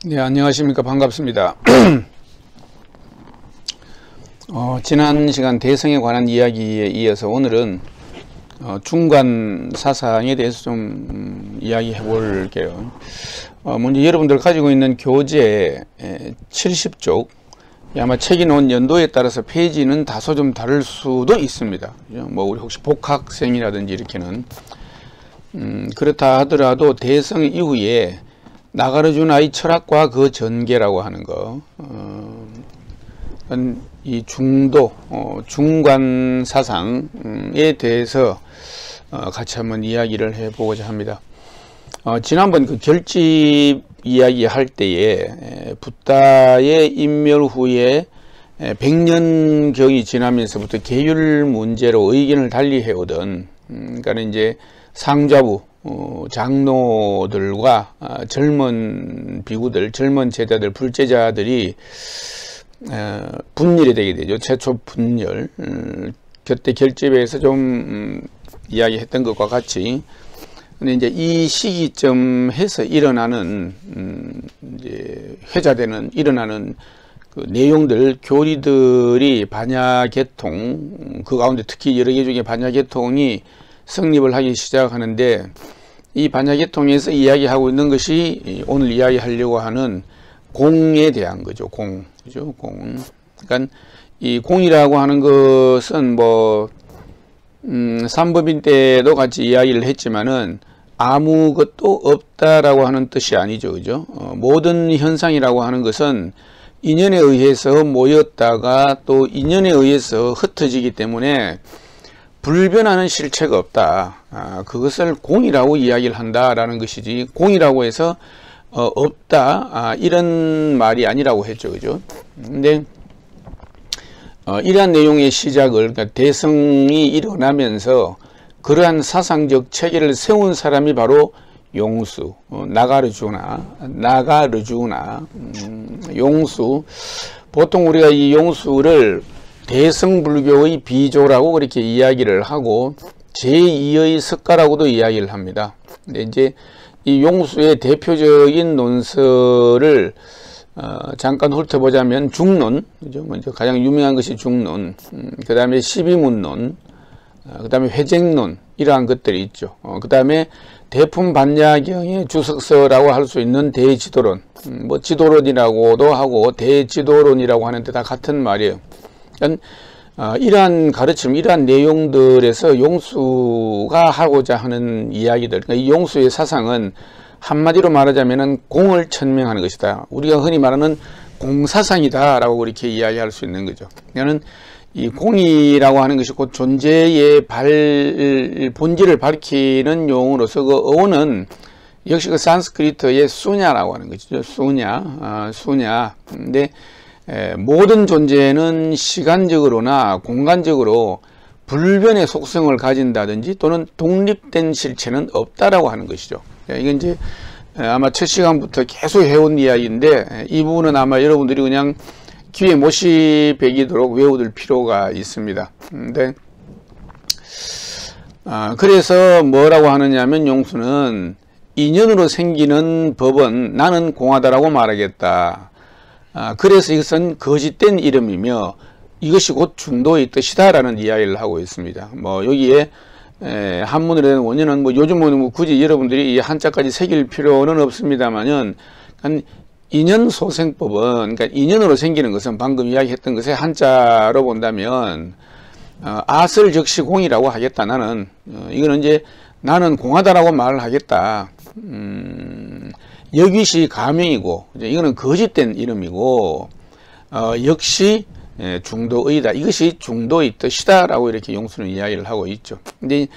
네, 안녕하십니까. 반갑습니다. 지난 시간 대성에 관한 이야기에 이어서 오늘은 중간 사상에 대해서 좀 이야기해 볼게요. 먼저 여러분들 가지고 있는 교재 70쪽, 아마 책이 나온 연도에 따라서 페이지는 다소 좀 다를 수도 있습니다. 뭐 우리 혹시 복학생이라든지 이렇게는 그렇다 하더라도 대성 이후에 나가르주나의 철학과 그 전개라고 하는 거, 이 중도, 중간 사상에 대해서 같이 한번 이야기를 해보고자 합니다. 지난번 그 결집 이야기 할 때에 붓다의 인멸 후에 100년경이 지나면서부터 계율 문제로 의견을 달리 해오던, 그러니까 이제 상좌부, 장로들과 젊은 비구들, 젊은 제자들, 불제자들이 분열이 되게 되죠. 최초 분열. 그때 결집에서 좀 이야기했던 것과 같이, 근데 이제 이 시기점에서 일어나는 이제 회자되는 일어나는 그 내용들, 교리들이 반야계통, 그 가운데 특히 여러 개 중에 반야계통이 성립을 하기 시작하는데, 이 반야계통에서 이야기하고 있는 것이 오늘 이야기하려고 하는 공에 대한 거죠. 공. 그죠? 공. 그러니까 이 공이라고 하는 것은 뭐, 삼법인 때도 같이 이야기를 했지만은 아무것도 없다라고 하는 뜻이 아니죠. 그죠? 모든 현상이라고 하는 것은 인연에 의해서 모였다가 또 인연에 의해서 흩어지기 때문에 불변하는 실체가 없다. 그것을 공이라고 이야기를 한다라는 것이지, 공이라고 해서 없다, 이런 말이 아니라고 했죠. 그죠? 근데 이러한 내용의 시작을, 그러니까 대성이 일어나면서 그러한 사상적 체계를 세운 사람이 바로 용수, 나가르주나, 용수. 보통 우리가 이 용수를 대성불교의 비조라고 그렇게 이야기를 하고 제2의 석가라고도 이야기를 합니다. 근데 이제 이 용수의 대표적인 논설을 잠깐 훑어보자면 중론, 그죠? 먼저 가장 유명한 것이 중론, 그 다음에 십이문론, 그 다음에 회쟁론, 이러한 것들이 있죠. 그 다음에 대품반야경의 주석서라고 할 수 있는 대지도론, 뭐 지도론이라고도 하고 대지도론이라고 하는데 다 같은 말이에요. 그러니까 이러한 가르침, 이러한 내용들에서 용수가 하고자 하는 이야기들, 그러니까 이 용수의 사상은 한마디로 말하자면은 공을 천명하는 것이다. 우리가 흔히 말하는 공사상이다 라고 그렇게 이야기할 수 있는 거죠. 그러니까 이 공이라고 하는 것이 곧 존재의 본질을 밝히는 용어로서 그 어원은 역시 그 산스크리트의 수냐라고 하는 것이죠. 수냐. 근데 모든 존재는 시간적으로나 공간적으로 불변의 속성을 가진다든지 또는 독립된 실체는 없다라고 하는 것이죠. 이건 이제 아마 첫 시간부터 계속 해온 이야기인데, 이 부분은 아마 여러분들이 그냥 귀에 못이 배기도록 외워둘 필요가 있습니다. 근데 그래서 뭐라고 하느냐면, 용수는 인연으로 생기는 법은 나는 공하다라고 말하겠다. 그래서 이것은 거짓된 이름이며 이것이 곧 중도의 뜻이다 라는 이야기를 하고 있습니다. 뭐 여기에 한문으로 된 원인은 뭐 요즘은 뭐 굳이 여러분들이 이 한자까지 새길 필요는 없습니다만은, 인연소생법은, 그러니까 인연으로 생기는 것은 방금 이야기했던 것의 한자로 본다면 아설 즉시 공이라고 하겠다. 나는 이거는 이제 나는 공하다라고 말을 하겠다. 역윗이 가명이고, 이거는 거짓된 이름이고, 역시 중도의다. 이것이 중도의 뜻이다 라고 이렇게 용수는 이야기를 하고 있죠. 근데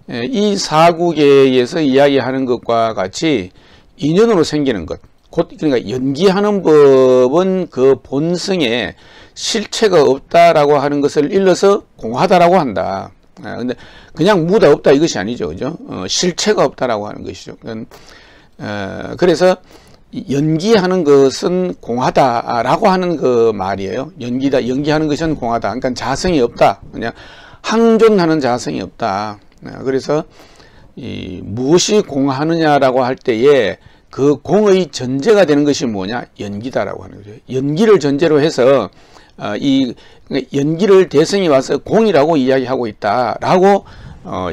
이 사국에서 이야기하는 것과 같이 인연으로 생기는 것, 곧 그러니까 연기하는 법은 그 본성에 실체가 없다라고 하는 것을 일러서 공하다라고 한다. 근데 그냥 무다 없다 이것이 아니죠. 그죠? 실체가 없다라고 하는 것이죠. 그래서 연기하는 것은 공하다라고 하는 그 말이에요. 연기하는 것은 공하다. 그러니까 자성이 없다. 그냥 항존하는 자성이 없다. 그래서 이 무엇이 공하느냐라고 할 때에 그 공의 전제가 되는 것이 뭐냐? 연기다라고 하는 거죠. 연기를 전제로 해서 이 연기를 대성이 와서 공이라고 이야기하고 있다라고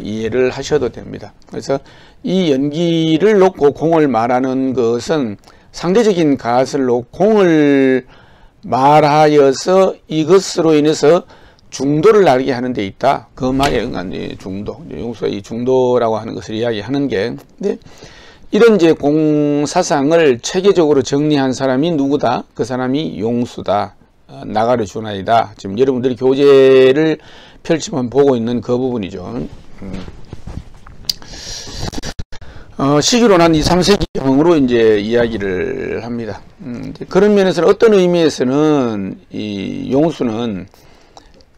이해를 하셔도 됩니다. 그래서 이 연기를 놓고 공을 말하는 것은 상대적인 가설로 공을 말하여서 이것으로 인해서 중도를 알게 하는 데 있다. 그 말에 응한 중도, 용수가 이 중도라고 하는 것을 이야기하는 게, 근데 이런 이제 공사상을 체계적으로 정리한 사람이 누구다? 그 사람이 용수다. 나가르 주나이다. 지금 여러분들이 교재를 펼치면 보고 있는 그 부분이죠. 시기로는 한 2, 3세기형으로 이제 이야기를 합니다. 그런 면에서는 어떤 의미에서는 이 용수는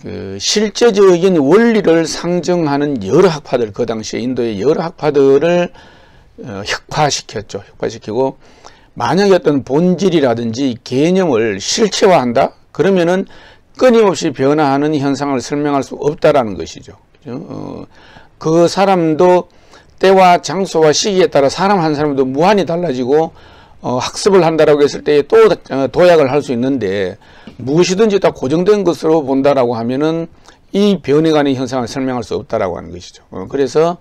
그 실제적인 원리를 상정하는 여러 학파들, 그 당시에 인도의 여러 학파들을 혁파시켰죠. 혁파시키고, 만약에 어떤 본질이라든지 개념을 실체화한다? 그러면은 끊임없이 변화하는 현상을 설명할 수 없다라는 것이죠. 그 사람도 때와 장소와 시기에 따라 사람 한 사람도 무한히 달라지고 학습을 한다라고 했을 때 또 도약을 할 수 있는데 무엇이든지 다 고정된 것으로 본다라고 하면은 이 변해가는 현상을 설명할 수 없다라고 하는 것이죠. 그래서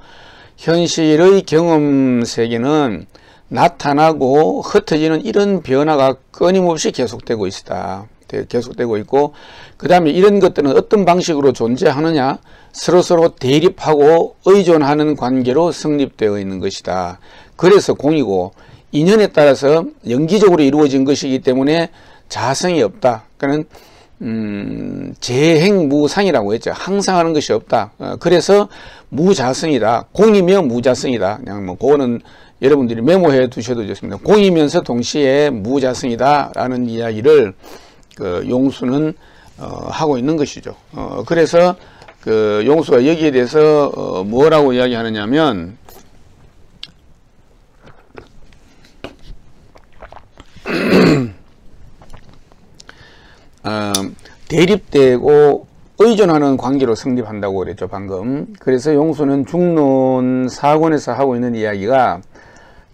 현실의 경험 세계는 나타나고 흩어지는 이런 변화가 끊임없이 계속되고 있다. 계속되고 있고, 그 다음에 이런 것들은 어떤 방식으로 존재하느냐? 서로서로 대립하고 의존하는 관계로 성립되어 있는 것이다. 그래서 공이고, 인연에 따라서 연기적으로 이루어진 것이기 때문에 자성이 없다. 그러니까 재행무상이라고 했죠. 항상 하는 것이 없다. 그래서 무자성이다. 공이며 무자성이다. 그냥 뭐 그거는 여러분들이 메모해 두셔도 좋습니다. 공이면서 동시에 무자성이다 라는 이야기를 그 용수는 하고 있는 것이죠. 그래서 그 용수가 여기에 대해서 뭐라고 이야기하느냐면 대립되고 의존하는 관계로 성립한다고 그랬죠, 방금. 그래서 용수는 중론 4권에서 하고 있는 이야기가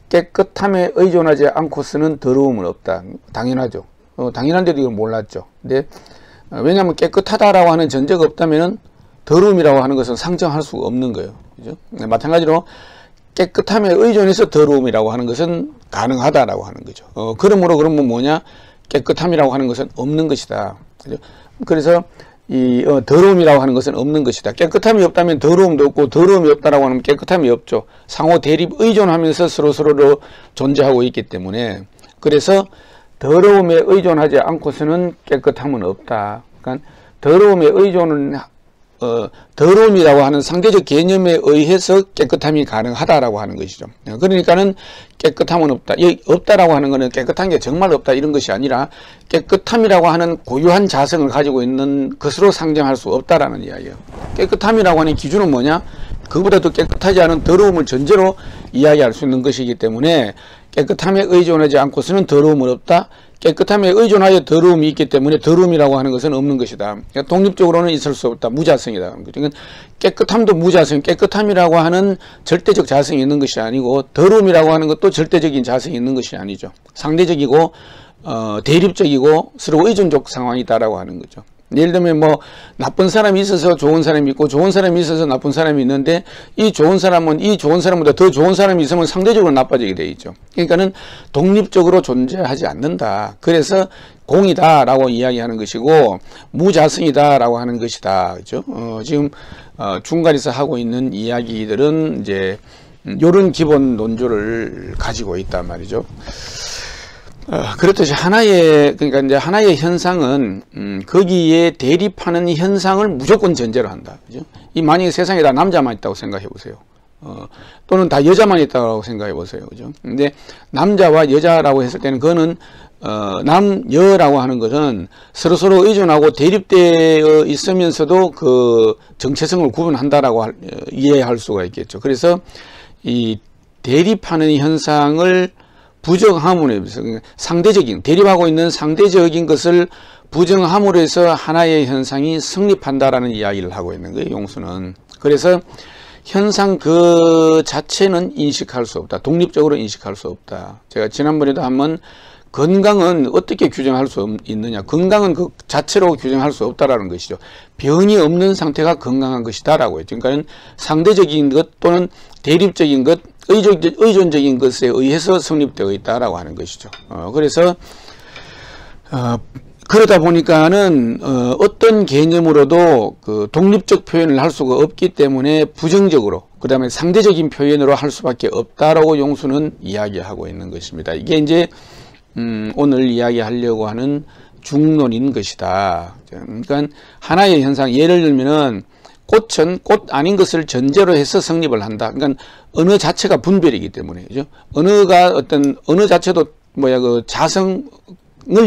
깨끗함에 의존하지 않고서는 더러움은 없다. 당연하죠. 당연한데도 이걸 몰랐죠. 근데 왜냐하면 깨끗하다라고 하는 전제가 없다면은 더러움이라고 하는 것은 상정할 수가 없는 거예요. 그죠? 마찬가지로 깨끗함에 의존해서 더러움이라고 하는 것은 가능하다라고 하는 거죠. 그러므로 그러면 뭐냐? 깨끗함이라고 하는 것은 없는 것이다. 그죠? 그래서 이 더러움이라고 하는 것은 없는 것이다. 깨끗함이 없다면 더러움도 없고, 더러움이 없다라고 하면 깨끗함이 없죠. 상호 대립 의존하면서 서로서로 존재하고 있기 때문에, 그래서 더러움에 의존하지 않고서는 깨끗함은 없다. 그러니까 더러움에 의존은 더러움이라고 하는 상대적 개념에 의해서 깨끗함이 가능하다라고 하는 것이죠. 그러니까는 깨끗함은 없다. 없다라고 하는 것은 깨끗한 게 정말 없다 이런 것이 아니라 깨끗함이라고 하는 고유한 자성을 가지고 있는 것으로 상정할 수 없다라는 이야기예요. 깨끗함이라고 하는 기준은 뭐냐? 그보다 더 깨끗하지 않은 더러움을 전제로 이야기할 수 있는 것이기 때문에 깨끗함에 의존하지 않고서는 더러움은 없다. 깨끗함에 의존하여 더러움이 있기 때문에 더러움이라고 하는 것은 없는 것이다. 그러니까 독립적으로는 있을 수 없다. 무자성이다. 그러니까 깨끗함도 무자성, 깨끗함이라고 하는 절대적 자성이 있는 것이 아니고 더러움이라고 하는 것도 절대적인 자성이 있는 것이 아니죠. 상대적이고 대립적이고 서로 의존적 상황이다라고 하는 거죠. 예를 들면 뭐 나쁜 사람이 있어서 좋은 사람이 있고 좋은 사람이 있어서 나쁜 사람이 있는데 이 좋은 사람은 이 좋은 사람보다 더 좋은 사람이 있으면 상대적으로 나빠지게 돼 있죠. 그러니까는 독립적으로 존재하지 않는다. 그래서 공이다라고 이야기하는 것이고 무자성이다라고 하는 것이다. 그죠? 지금 중간에서 하고 있는 이야기들은 이제 이런 기본 논조를 가지고 있단 말이죠. 그렇듯이 그러니까 이제 하나의 현상은, 거기에 대립하는 현상을 무조건 전제로 한다. 그죠? 만약에 세상에 다 남자만 있다고 생각해 보세요. 또는 다 여자만 있다고 생각해 보세요. 그죠? 근데 남자와 여자라고 했을 때는 그거는, 남여라고 하는 것은 서로서로 의존하고 대립되어 있으면서도 그 정체성을 구분한다라고 이해할 수가 있겠죠. 그래서 이 대립하는 현상을 부정함으로 해서 상대적인 대립하고 있는 상대적인 것을 부정함으로 해서 하나의 현상이 성립한다라는 이야기를 하고 있는 거예요. 용수는. 그래서 현상 그 자체는 인식할 수 없다. 독립적으로 인식할 수 없다. 제가 지난번에도 한번 건강은 어떻게 규정할 수 있느냐. 건강은 그 자체로 규정할 수 없다라는 것이죠. 병이 없는 상태가 건강한 것이다라고 했죠. 그러니까 상대적인 것 또는 대립적인 것, 의존적인 것에 의해서 성립되어 있다라고 하는 것이죠. 그래서 그러다 보니까는 어떤 개념으로도 그 독립적 표현을 할 수가 없기 때문에 부정적으로, 그 다음에 상대적인 표현으로 할 수밖에 없다라고 용수는 이야기하고 있는 것입니다. 이게 이제 오늘 이야기하려고 하는 중론인 것이다. 그러니까 하나의 현상, 예를 들면은 꽃은 꽃 아닌 것을 전제로 해서 성립을 한다. 그러니까 언어 자체가 분별이기 때문에, 그죠? 언어 자체도 그 자성을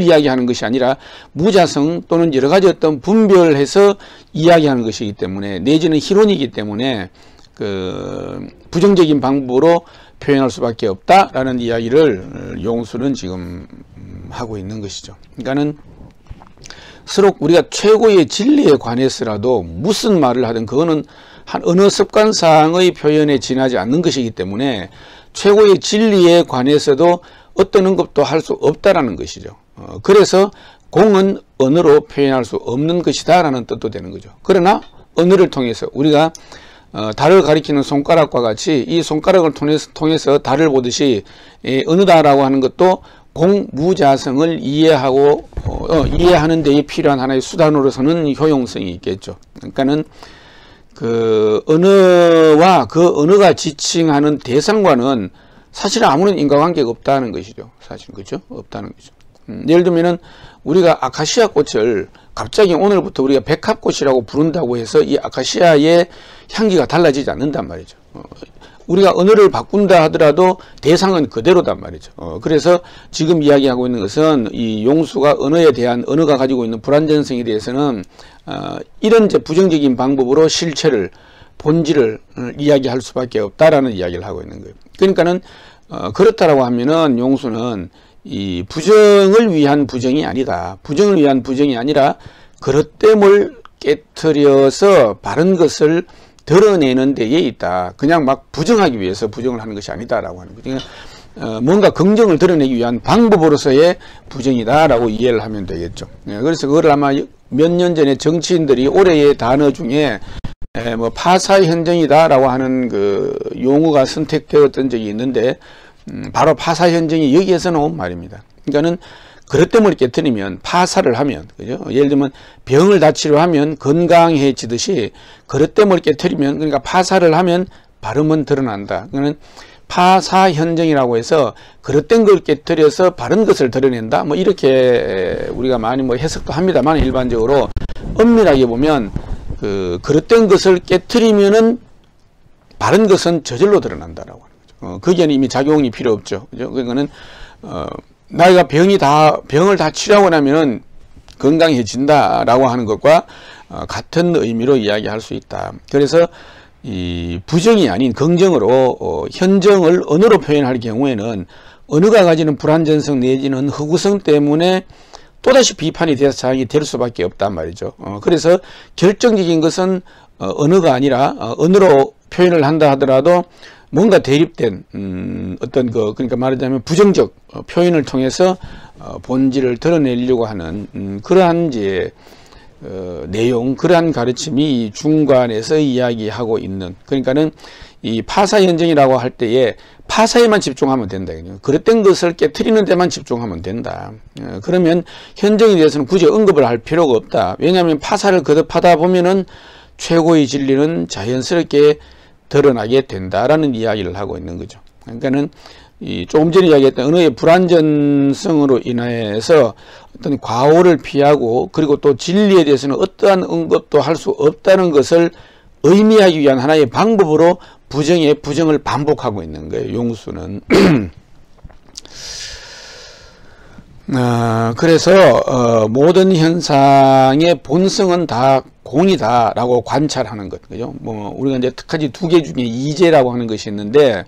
이야기하는 것이 아니라 무자성 또는 여러 가지 어떤 분별해서 이야기하는 것이기 때문에, 내지는 희론이기 때문에 그 부정적인 방법으로 표현할 수밖에 없다라는 이야기를 용수는 지금 하고 있는 것이죠. 그러니까는 서로 우리가 최고의 진리에 관해서라도 무슨 말을 하든 그거는 한 언어 습관상의 표현에 지나지 않는 것이기 때문에 최고의 진리에 관해서도 어떤 언급도 할 수 없다라는 것이죠. 그래서 공은 언어로 표현할 수 없는 것이다 라는 뜻도 되는 거죠. 그러나 언어를 통해서 우리가 달을 가리키는 손가락과 같이 이 손가락을 통해서 달을 보듯이 언어다라고 하는 것도 공무자성을 이해하고 이해하는 데에 필요한 하나의 수단으로서는 효용성이 있겠죠. 그러니까는 그 언어와 그 언어가 지칭하는 대상과는 사실은 아무런 인과관계가 없다는 것이죠. 사실 그죠? 없다는 거죠. 예를 들면은 우리가 아카시아 꽃을 갑자기 오늘부터 우리가 백합꽃이라고 부른다고 해서 이 아카시아의 향기가 달라지지 않는단 말이죠. 우리가 언어를 바꾼다 하더라도 대상은 그대로단 말이죠. 그래서 지금 이야기하고 있는 것은 이 용수가 언어에 대한, 언어가 가지고 있는 불완전성에 대해서는 이런 이제 부정적인 방법으로 실체를, 본질을 이야기할 수밖에 없다라는 이야기를 하고 있는 거예요. 그러니까는 그렇다라고 하면은 용수는 이 부정을 위한 부정이 아니다. 부정을 위한 부정이 아니라 그릇됨을 깨트려서 바른 것을 드러내는 데에 있다. 그냥 막 부정하기 위해서 부정을 하는 것이 아니다라고 하는 거죠. 뭔가 긍정을 드러내기 위한 방법으로서의 부정이다라고 이해를 하면 되겠죠. 그래서 그걸 아마 몇 년 전에 정치인들이 올해의 단어 중에 뭐 파사현정이다라고 하는 그 용어가 선택되었던 적이 있는데 바로 파사현정이 여기에서 나온 말입니다. 그러니까는 그릇됨을 깨트리면, 파사를 하면, 그죠? 예를 들면 병을 다 치료하면 건강해지듯이 그릇됨을 깨트리면, 그러니까 파사를 하면 발음은 드러난다. 그러니까 파사현정이라고 해서 그릇된 걸 깨트려서 바른 것을 드러낸다. 뭐 이렇게 우리가 많이 뭐 해석도 합니다만, 일반적으로 엄밀하게 보면 그 그릇된 것을 깨트리면은 바른 것은 저절로 드러난다라고 하는 거죠. 거기에는 이미 작용이 필요 없죠. 그죠? 그거는 나이가 병을 다 치료하고 나면은 건강해진다라고 하는 것과 같은 의미로 이야기할 수 있다. 그래서 이 부정이 아닌 긍정으로 현정을 언어로 표현할 경우에는 언어가 가지는 불완전성 내지는 허구성 때문에 또다시 비판이 대상이 될 수밖에 없단 말이죠. 그래서 결정적인 것은 언어가 아니라 언어로 표현을 한다 하더라도 뭔가 대립된 어떤 그러니까 말하자면 부정적 표현을 통해서 본질을 드러내려고 하는 그러한 이제 내용, 그러한 가르침이 이 중간에서 이야기하고 있는, 그러니까는 이 파사현정이라고 할 때에 파사에만 집중하면 된다. 그릇된 것을 깨트리는 데만 집중하면 된다. 그러면 현정에 대해서는 굳이 언급을 할 필요가 없다. 왜냐하면 파사를 거듭하다 보면은 최고의 진리는 자연스럽게 드러나게 된다라는 이야기를 하고 있는 거죠. 그러니까는 이 조금 전에 이야기했던 언어의 불완전성으로 인해서 어떤 과오를 피하고, 그리고 또 진리에 대해서는 어떠한 언급도 할 수 없다는 것을 의미하기 위한 하나의 방법으로 부정을 반복하고 있는 거예요, 용수는. 그래서 모든 현상의 본성은 다 공이다라고 관찰하는 것, 그죠? 뭐 우리가 이제 특히 두 개 중에 이제라고 하는 것이 있는데,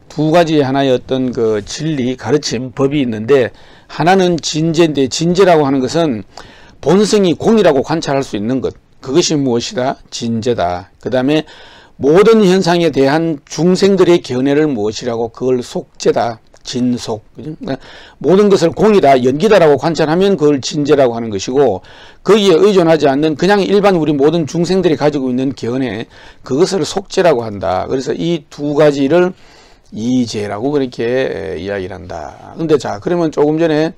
두 가지 하나의 어떤 그 진리, 가르침, 법이 있는데, 하나는 진제인데, 진제라고 하는 것은 본성이 공이라고 관찰할 수 있는 것, 그것이 무엇이다? 진제다. 그 다음에 모든 현상에 대한 중생들의 견해를 무엇이라고? 그걸 속죄다. 진속. 그러니까 모든 것을 공이다, 연기다라고 관찰하면 그걸 진제라고 하는 것이고, 거기에 의존하지 않는 그냥 일반 우리 모든 중생들이 가지고 있는 견해, 그것을 속죄라고 한다. 그래서 이 두 가지를 이제라고 그렇게 이야기를 한다. 근데 자, 그러면 조금 전에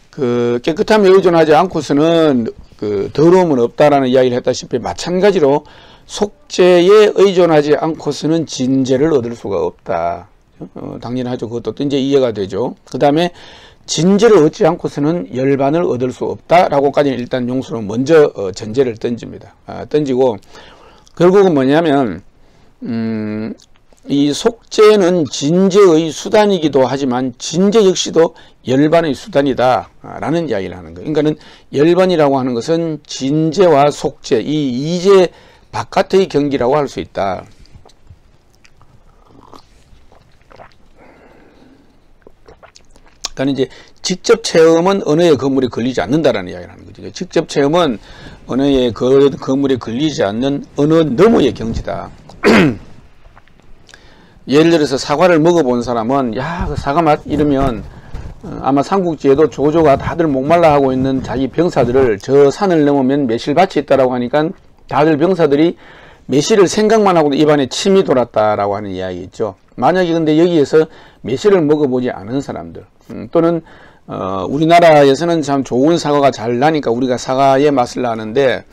그 깨끗함에 의존하지 않고서는 그 더러움은 없다라는 이야기를 했다시피, 마찬가지로 속죄에 의존하지 않고서는 진제를 얻을 수가 없다. 당연하죠. 그것도 이제 이해가 되죠. 그 다음에 진제를 얻지 않고서는 열반을 얻을 수 없다라고까지는 일단 용수는 먼저 전제를 던집니다. 던지고 결국은 뭐냐면 이 속죄는 진제의 수단이기도 하지만 진제 역시도 열반의 수단이다 라는 이야기를 하는 거예요. 그러니까는 열반이라고 하는 것은 진제와 속죄, 이 이제 바깥의 경기라고 할 수 있다. 그러니까 이제 직접 체험은 언어의 거물에 걸리지 않는다라는 이야기를 하는 거죠. 직접 체험은 언어의 거물에 걸리지 않는 언어 너머의 경지다. 예를 들어서 사과를 먹어본 사람은 야, 그 사과 맛 이러면 아마 삼국지에도 조조가 다들 목말라 하고 있는 자기 병사들을 저 산을 넘으면 매실밭이 있다라고 하니까 다들 병사들이 매실을 생각만 하고도 입안에 침이 돌았다라고 하는 이야기 있죠. 만약에 근데 여기에서 매실을 먹어보지 않은 사람들, 또는 우리나라에서는 참 좋은 사과가 잘 나니까 우리가 사과의 맛을 나는데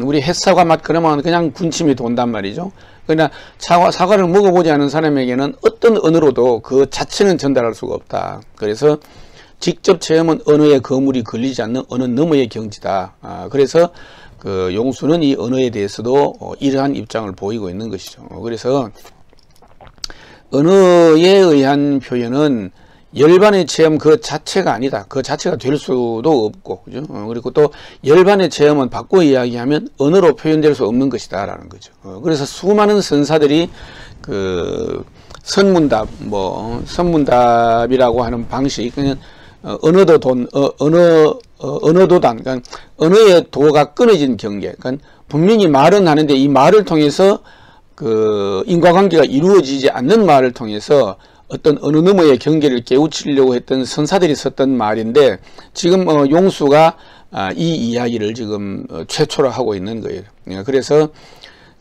우리 햇사과 맛 그러면 그냥 군침이 돈단 말이죠. 그러나 사과를 먹어보지 않은 사람에게는 어떤 언어로도 그 자체는 전달할 수가 없다. 그래서 직접 체험은 언어의 거물이 걸리지 않는 언어 너머의 경지다. 그래서 그 용수는 이 언어에 대해서도 이러한 입장을 보이고 있는 것이죠. 그래서 언어에 의한 표현은 열반의 체험 그 자체가 아니다. 그 자체가 될 수도 없고, 그죠? 그리고 또 열반의 체험은 바꿔 이야기하면 언어로 표현될 수 없는 것이다 라는 거죠. 그래서 수많은 선사들이 그 선문답, 선문답이라고 하는 방식, 그냥 언어도단, 그러니까 언어의 도가 끊어진 경계. 그러니까 분명히 말은 하는데 이 말을 통해서 그 인과관계가 이루어지지 않는 말을 통해서 어떤 어느 너머의 경계를 깨우치려고 했던 선사들이 썼던 말인데, 지금 용수가 이 이야기를 지금 최초로 하고 있는 거예요. 그래서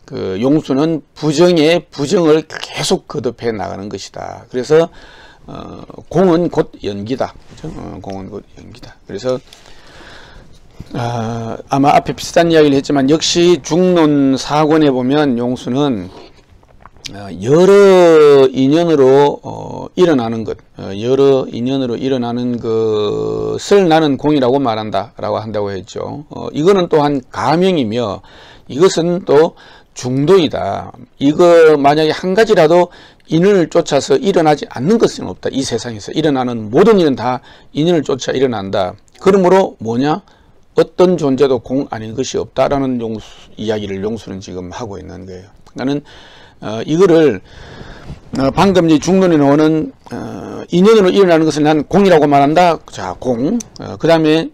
그 용수는 부정에 부정을 계속 거듭해 나가는 것이다. 그래서 공은 곧 연기다. 그렇죠? 공은 곧 연기다. 그래서 아마 앞에 비슷한 이야기를 했지만 것이 중론 4권에 보면 용수는 여러 인연으로 일어나는 것, 여러 인연으로 일어나는 것을 나는 공이라고 말한다 라고 한다고 했죠. 이거는 또한 가명이며 이것은 또 중도이다. 이거 만약에 한 가지라도 인연을 쫓아서 일어나지 않는 것은 없다. 이 세상에서 일어나는 모든 일은 다 인연을 쫓아 일어난다. 그러므로 뭐냐? 어떤 존재도 공 아닌 것이 없다라는 이야기를 용수는 지금 하고 있는 거예요. 그러니까는 이거를 방금 이 중론에 나오는 인연으로 일어나는 것을 난 공이라고 말한다. 자, 공. 그 다음에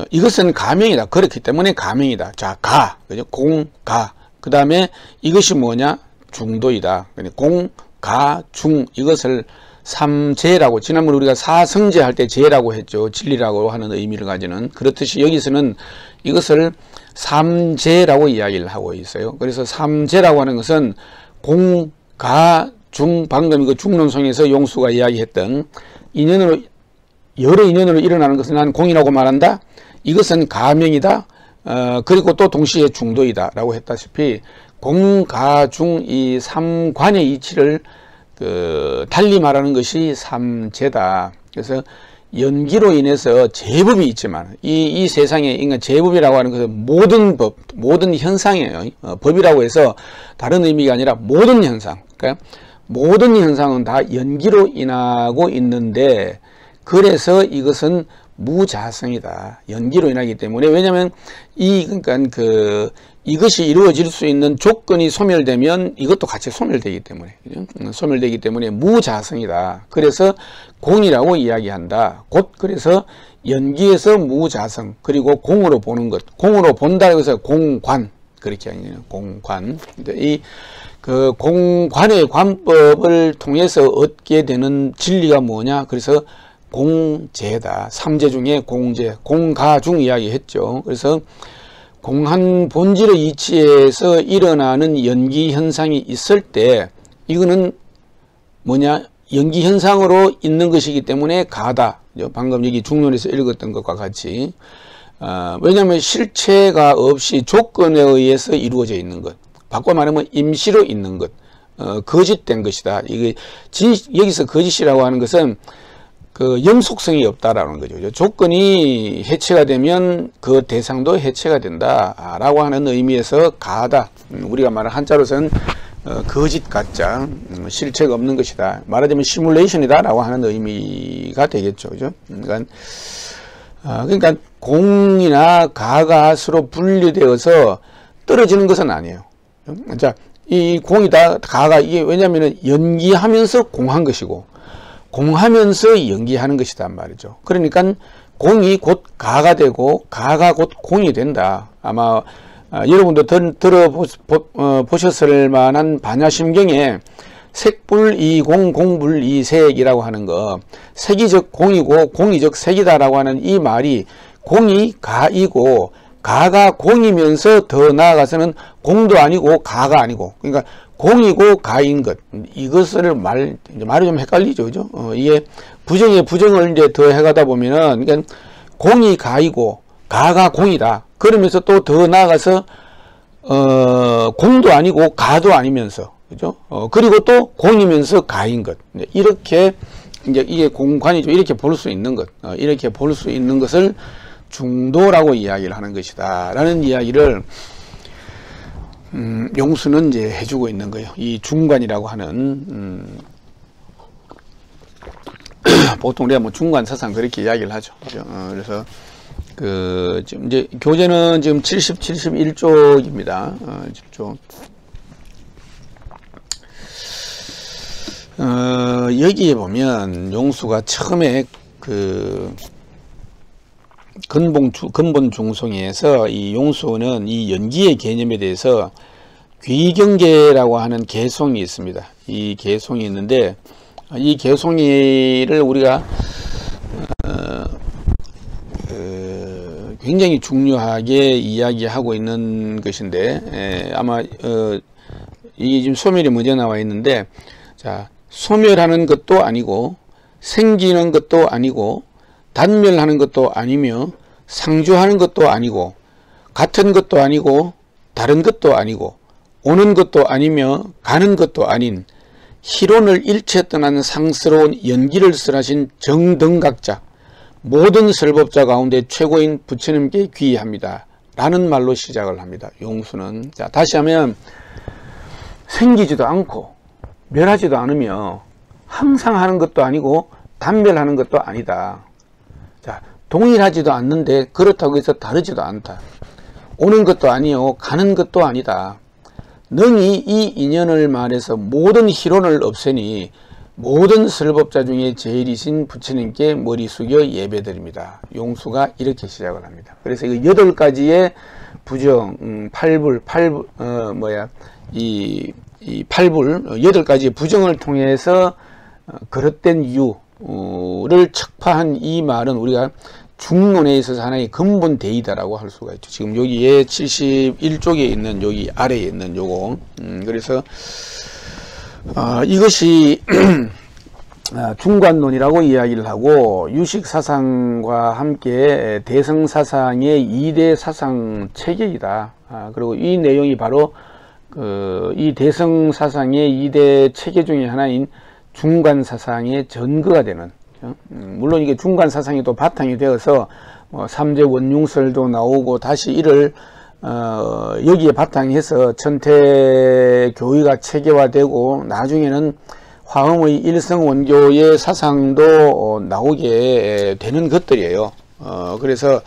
이것은 가명이다. 그렇기 때문에 가명이다. 자, 가. 그죠? 공, 가. 그 다음에 이것이 뭐냐? 중도이다. 공, 가, 중. 이것을 삼재라고, 지난번에 우리가 사성제 할 때 재라고 했죠. 진리라고 하는 의미를 가지는. 그렇듯이 여기서는 이것을 삼재라고 이야기를 하고 있어요. 그래서 삼재라고 하는 것은 공, 가, 중, 방금 그 중론송에서 용수가 이야기했던 인연으로, 여러 인연으로 일어나는 것을 난 공이라고 말한다. 이것은 가명이다. 그리고 또 동시에 중도이다 라고 했다시피 공, 가, 중 이 삼관의 이치를 달리 말하는 것이 삼재다. 그래서 연기로 인해서 제법이 있지만 이 세상에 인간 제법이라고 하는 것은 모든 법, 모든 현상이에요. 법이라고 해서 다른 의미가 아니라 모든 현상. 그러니까 모든 현상은 다 연기로 인하고 있는데, 그래서 이것은 무자성이다. 연기로 인하기 때문에. 왜냐하면 그러니까 이것이 이루어질 수 있는 조건이 소멸되면 이것도 같이 소멸되기 때문에, 그죠? 소멸되기 때문에 무자성이다. 그래서 공이라고 이야기한다. 곧 그래서 연기에서 무자성, 그리고 공으로 보는 것, 공으로 본다고 해서 공관, 그렇게 하는 공관. 이 그 공관의 관법을 통해서 얻게 되는 진리가 뭐냐? 그래서 공재다. 삼재 중에 공재, 공가중 이야기 했죠. 그래서 공한 본질의 이치에서 일어나는 연기 현상이 있을 때 이거는 뭐냐? 연기 현상으로 있는 것이기 때문에 가다. 방금 여기 중론에서 읽었던 것과 같이. 왜냐하면 실체가 없이 조건에 의해서 이루어져 있는 것. 바꿔 말하면 임시로 있는 것. 거짓된 것이다. 이게 여기서 거짓이라고 하는 것은 그 영속성이 없다라는 거죠. 조건이 해체가 되면 그 대상도 해체가 된다라고 하는 의미에서 가다. 우리가 말하는 한자로서는 거짓 가짜, 실체가 없는 것이다. 말하자면 시뮬레이션이다라고 하는 의미가 되겠죠. 그죠? 그러니까 공이나 가가 서로 분리되어서 떨어지는 것은 아니에요. 자, 이 공이다, 가가 이게 왜냐면은 연기하면서 공한 것이고, 공하면서 연기하는 것이단 말이죠. 그러니까 공이 곧 가가 되고, 가가 곧 공이 된다. 아마 여러분도 들어보셨을 만한 반야심경에 색불이공, 공불이색이라고 하는 거, 색이 즉 공이고 공이 즉 색이다라고 하는 이 말이 공이 가이고 가가 공이면서 더 나아가서는 공도 아니고 가가 아니고, 그러니까 공이고 가인 것, 이것을 말이 좀 헷갈리죠, 그죠? 이게 부정에 부정을 이제 더 해가다 보면은, 그러니까 공이 가이고 가가 공이다. 그러면서 또 더 나아가서 공도 아니고 가도 아니면서, 그죠? 그리고 또 공이면서 가인 것. 이렇게 이제 이게 공관이죠. 이렇게 볼 수 있는 것, 이렇게 볼 수 있는 것을 중도라고 이야기를 하는 것이다. 라는 이야기를 용수는 이제 해주고 있는 거예요. 이 중관이라고 하는 보통 우리가 뭐 중관 사상 그렇게 이야기를 하죠. 그죠? 그래서 지금 이제 교재는 지금 71쪽입니다. 10쪽. 여기에 보면 용수가 처음에 근본 중송에서 이 용수는 이 연기의 개념에 대해서 귀경계라고 하는 개송이 있습니다. 이 개송이 있는데, 이 개송이를 우리가 굉장히 중요하게 이야기하고 있는 것인데, 아마 이게 지금 소멸이 먼저 나와 있는데, 자, 소멸하는 것도 아니고 생기는 것도 아니고 단멸하는 것도 아니며 상주하는 것도 아니고 같은 것도 아니고 다른 것도 아니고 오는 것도 아니며 가는 것도 아닌 희론을 일체 떠난 상스러운 연기를 설하신 정등각자 모든 설법자 가운데 최고인 부처님께 귀의합니다. 라는 말로 시작을 합니다. 용수는. 자, 다시 하면 생기지도 않고 멸하지도 않으며 항상 하는 것도 아니고 단멸하는 것도 아니다. 자, 동일하지도 않는데 그렇다고 해서 다르지도 않다. 오는 것도 아니요 가는 것도 아니다. 능히 이 인연을 말해서 모든 희론을 없애니 모든 설법자 중에 제일이신 부처님께 머리 숙여 예배드립니다. 용수가 이렇게 시작을 합니다. 그래서 이 8가지의 부정, 팔불, 이 8불, 8가지의 부정을 통해서 그릇된 이유를 척파한 이 말은 우리가 중론에 있어서 하나의 근본 대의다라고 할 수가 있죠. 지금 여기에 71쪽에 있는 여기 아래에 있는 요거. 그래서 이것이 중관론이라고 이야기를 하고 유식사상과 함께 대성사상의 2대 사상 체계이다. 그리고 이 내용이 바로 이 대성사상의 2대 체계 중에 하나인 중관사상의 전거가 되는, 물론 이게 중관사상이 또 바탕이 되어서 삼재 원융설도 나오고 다시 이를 여기에 바탕해서 천태교의가 체계화되고 나중에는 화엄의 일성원교의 사상도 나오게 되는 것들이에요. 그래서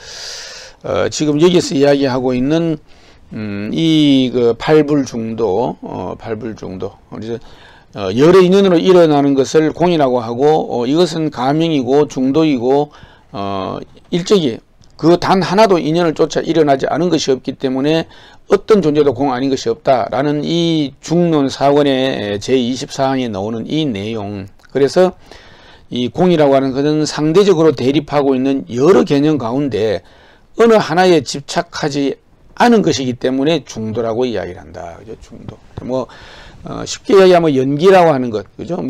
지금 여기서 이야기하고 있는 이 팔불중도, 팔불중도. 그래서 열의 인연으로 일어나는 것을 공이라고 하고, 이것은 가명이고 중도이고, 일적이 그 단 하나도 인연을 쫓아 일어나지 않은 것이 없기 때문에 어떤 존재도 공 아닌 것이 없다라는 이 중론 사원의 제24항에 나오는 이 내용. 그래서 이 공이라고 하는 것은 상대적으로 대립하고 있는 여러 개념 가운데 어느 하나에 집착하지 않은 것이기 때문에 중도라고 이야기를 한다. 그죠? 중도. 쉽게 이야기하면 연기라고 하는 것. 그죠?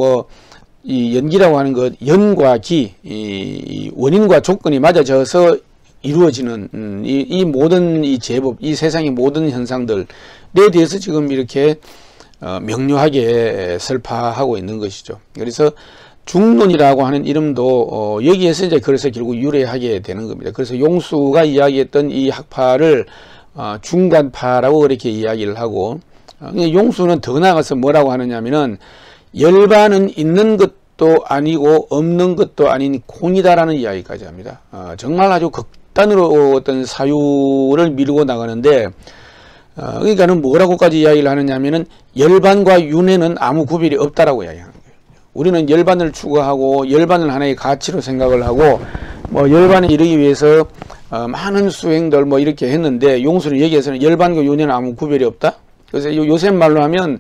이 연기라고 하는 것, 연과 기, 이 원인과 조건이 맞아져서 이루어지는 이 모든 이 제법, 이 세상의 모든 현상들에 대해서 지금 이렇게 명료하게 설파하고 있는 것이죠. 그래서 중론이라고 하는 이름도 여기에서 이제 그래서 결국 유래하게 되는 겁니다. 그래서 용수가 이야기했던 이 학파를 중간파라고 그렇게 이야기를 하고, 용수는 더 나아가서 뭐라고 하느냐면은 열반은 있는 것도 아니고 없는 것도 아닌 공이다라는 이야기까지 합니다. 정말 아주 극단으로 어떤 사유를 미루고 나가는데, 그러니까는 뭐라고까지 이야기를 하느냐면은 열반과 윤회는 아무 구별이 없다라고 이야기하는 거예요. 우리는 열반을 추구하고 열반을 하나의 가치로 생각을 하고 열반에 이르기 위해서 많은 수행들 이렇게 했는데, 용수는 여기에서는 열반과 윤회는 아무 구별이 없다. 그래서 요새 말로 하면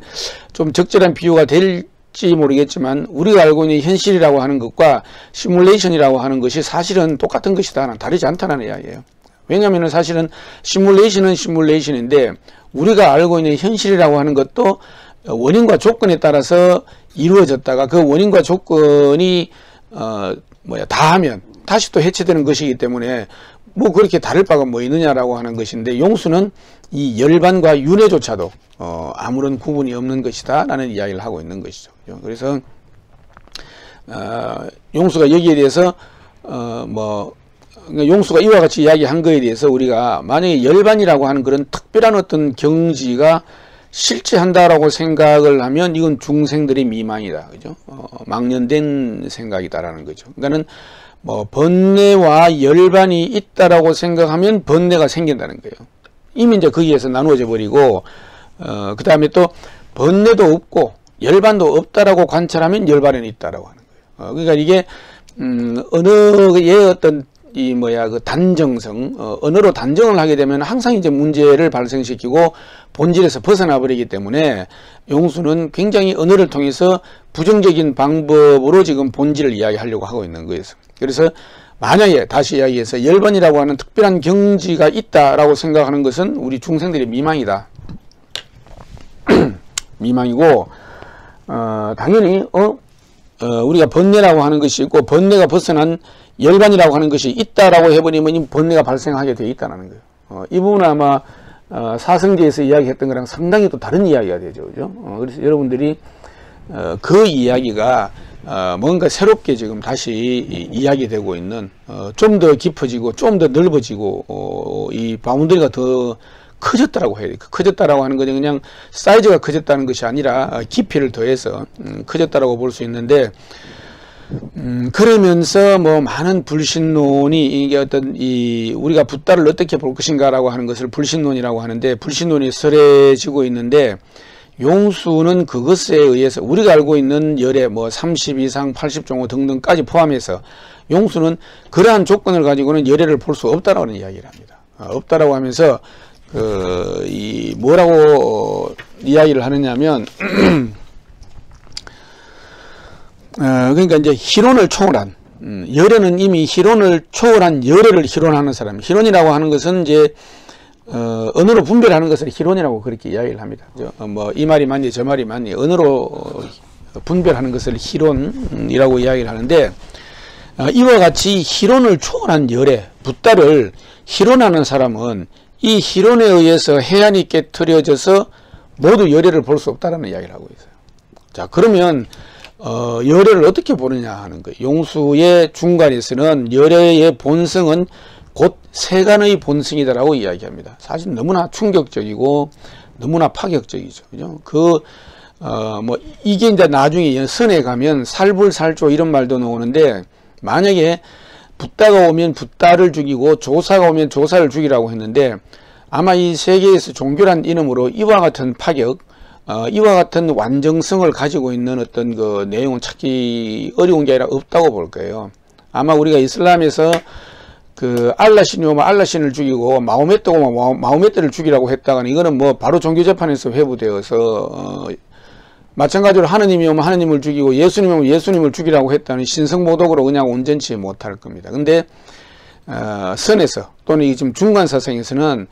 좀 적절한 비유가 될지 모르겠지만, 우리가 알고 있는 현실이라고 하는 것과 시뮬레이션이라고 하는 것이 사실은 똑같은 것이다, 다르지 않다는 이야기예요. 왜냐하면 사실은 시뮬레이션은 시뮬레이션인데, 우리가 알고 있는 현실이라고 하는 것도 원인과 조건에 따라서 이루어졌다가 그 원인과 조건이 다하면 다시 또 해체되는 것이기 때문에 그렇게 다를 바가 있느냐라고 하는 것인데, 용수는 이 열반과 윤회조차도 아무런 구분이 없는 것이다 라는 이야기를 하고 있는 것이죠. 그래서 용수가 여기에 대해서 용수가 이와 같이 이야기한 거에 대해서 우리가 만약에 열반이라고 하는 그런 특별한 어떤 경지가 실체한다라고 생각을 하면 이건 중생들의 미망이다. 그죠? 망년된 생각이다라는 거죠. 그러니까는 번뇌와 열반이 있다라고 생각하면 번뇌가 생긴다는 거예요. 이미 이제 거기에서 나누어져 버리고, 그 다음에 또 번뇌도 없고 열반도 없다라고 관찰하면 열반은 있다라고 하는 거예요. 그러니까 이게 언어의 어떤 그 단정성, 언어로 단정을 하게 되면 항상 이제 문제를 발생시키고 본질에서 벗어나 버리기 때문에, 용수는 굉장히 언어를 통해서 부정적인 방법으로 지금 본질을 이야기하려고 하고 있는 거예요. 그래서 만약에 다시 이야기해서 열반이라고 하는 특별한 경지가 있다라고 생각하는 것은 우리 중생들의 미망이다. 미망이고, 당연히 우리가 번뇌라고 하는 것이 있고, 번뇌가 벗어난 열반이라고 하는 것이 있다라고 해버리면 이 번뇌가 발생하게 되어 있다는 거예요. 이 부분은 아마 사성제에서 이야기했던 거랑 상당히 또 다른 이야기가 되죠. 그죠? 그래서 여러분들이 그 이야기가 뭔가 새롭게 지금 다시 이야기되고 있는, 좀 더 깊어지고 좀 더 넓어지고 이 바운더리가 더 커졌다라고 해야 돼요. 커졌다라고 하는 것은 그냥 사이즈가 커졌다는 것이 아니라 깊이를 더해서 커졌다라고 볼 수 있는데, 그러면서 많은 불신론이 이게 어떤 우리가 붓다를 어떻게 볼 것인가라고 하는 것을 불신론이라고 하는데, 불신론이 설해지고 있는데, 용수는 그것에 의해서 우리가 알고 있는 열의 30 이상 80종호 등등까지 포함해서 용수는 그러한 조건을 가지고는 열애를 볼 수 없다라고 하는 이야기를 합니다. 없다라고 하면서 뭐라고 이야기를 하느냐면 그러니까 이제 희론을 초월한, 열애는 이미 희론을 초월한 열애를 희론하는 사람. 희론이라고 하는 것은 이제 언어로 분별하는 것을 희론이라고 그렇게 이야기를 합니다. 이 말이 맞니 저 말이 맞니, 언어로 분별하는 것을 희론이라고 이야기를 하는데, 이와 같이 희론을 초월한 열애, 붓다를 희론하는 사람은 이 희론에 의해서 해안이 깨트려져서 모두 열애를 볼 수 없다라는 이야기를 하고 있어요. 자, 그러면 열애를 어떻게 보느냐 하는 거예요. 용수의 중간에서는 열애의 본성은 곧 세간의 본성이다라고 이야기합니다. 사실 너무나 충격적이고 너무나 파격적이죠. 그죠? 이게 이제 나중에 선에 가면 살불살조 이런 말도 나오는데, 만약에 붓다가 오면 붓다를 죽이고 조사가 오면 조사를 죽이라고 했는데, 아마 이 세계에서 종교란 이름으로 이와 같은 파격, 이와 같은 완정성을 가지고 있는 어떤 그 내용은 찾기 어려운 게 아니라 없다고 볼 거예요. 아마 우리가 이슬람에서 그 알라신이 오면 알라신을 죽이고 마호메트가 오면 마호메트를 죽이라고 했다가는 이거는 뭐 바로 종교재판에서 회부되어서 마찬가지로 하느님이 오면 하느님을 죽이고 예수님이 오면 예수님을 죽이라고 했다는 신성모독으로 그냥 온전치 못할 겁니다. 근데 선에서 또는 이 지금 중간사상에서는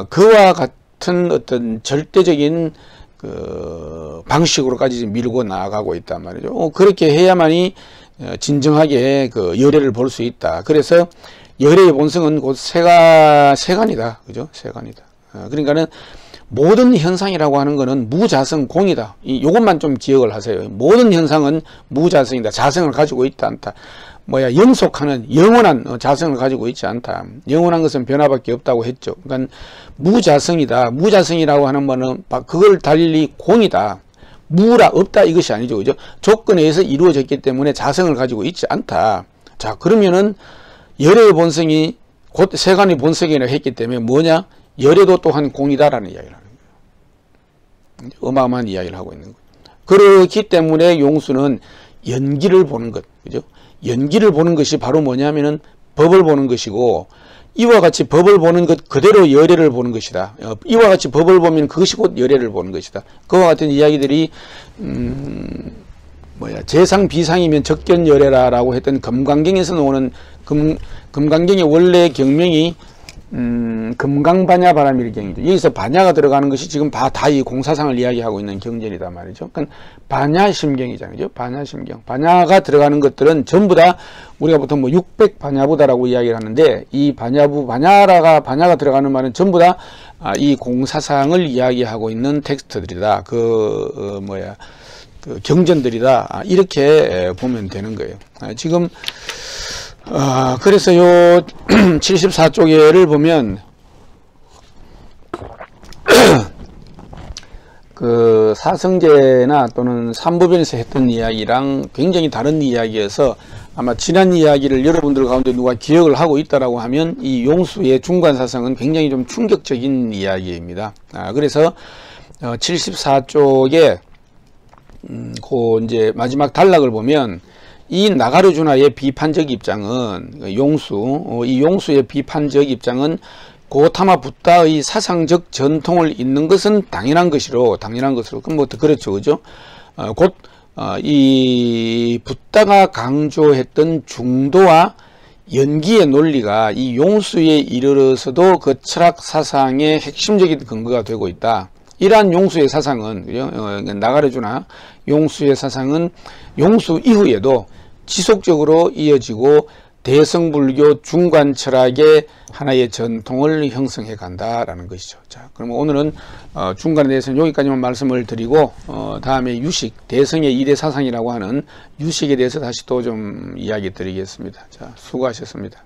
그와 같은 어떤 절대적인 그 방식으로까지 밀고 나아가고 있단 말이죠. 그렇게 해야만이 진정하게 그 열애를 볼 수 있다. 그래서 열애의 본성은 곧 세간이다. 그죠? 세간이다. 그러니까는 모든 현상이라고 하는 것은 무자성 공이다. 요것만 좀 기억을 하세요. 모든 현상은 무자성이다. 자성을 가지고 있지 않다. 영속하는 영원한 자성을 가지고 있지 않다. 영원한 것은 변화밖에 없다고 했죠. 그러니까 무자성이다. 무자성이라고 하는 거는 그걸 달리 공이다. 무라 없다 이것이 아니죠. 그죠? 조건에 의해서 이루어졌기 때문에 자성을 가지고 있지 않다. 자, 그러면은 열애의 본성이 곧 세간의 본성이라 했기 때문에 뭐냐? 열애도 또한 공이다라는 이야기를 하는 거예요. 어마어마한 이야기를 하고 있는 거예요. 그렇기 때문에 용수는 연기를 보는 것, 그죠? 연기를 보는 것이 바로 뭐냐면은 법을 보는 것이고, 이와 같이 법을 보는 것 그대로 열애를 보는 것이다. 이와 같이 법을 보면 그것이 곧 열애를 보는 것이다. 그와 같은 이야기들이 재상 비상이면 적견열애라라고 했던 금강경에서 나오는 금강경의 원래 경명이 금강반야바라밀경이죠. 여기서 반야가 들어가는 것이 지금 다 이 공사상을 이야기하고 있는 경전이다 말이죠. 그러니까 반야심경이잖아요. 반야심경. 반야가 들어가는 것들은 전부 다 우리가 보통 600반야부다라고 이야기를 하는데, 이 반야가 들어가는 말은 전부 다 이 공사상을 이야기하고 있는 텍스트들이다. 그 경전들이다. 이렇게 보면 되는 거예요. 지금 그래서 요 74쪽에를 보면 그 사성제나 또는 삼부변에서 했던 이야기랑 굉장히 다른 이야기여서 아마 지난 이야기를 여러분들 가운데 누가 기억을 하고 있다라고 하면 이 용수의 중간사상은 굉장히 좀 충격적인 이야기입니다. 그래서 74쪽에 그 이제 마지막 단락을 보면 이 나가르주나의 비판적 입장은 이 용수의 비판적 입장은 고타마 붓다의 사상적 전통을 잇는 것은 당연한 것으로 그럼 뭐 그렇죠, 그죠? 이 붓다가 강조했던 중도와 연기의 논리가 이 용수에 이르러서도 그 철학 사상의 핵심적인 근거가 되고 있다. 이러한 용수의 사상은, 그죠? 나가르주나 용수의 사상은 용수 이후에도 지속적으로 이어지고 대성불교 중간 철학의 하나의 전통을 형성해 간다라는 것이죠. 자, 그럼 오늘은 중간에 대해서는 여기까지만 말씀을 드리고 다음에 유식, 대성의 2대 사상이라고 하는 유식에 대해서 다시 또 좀 이야기 드리겠습니다. 자, 수고하셨습니다.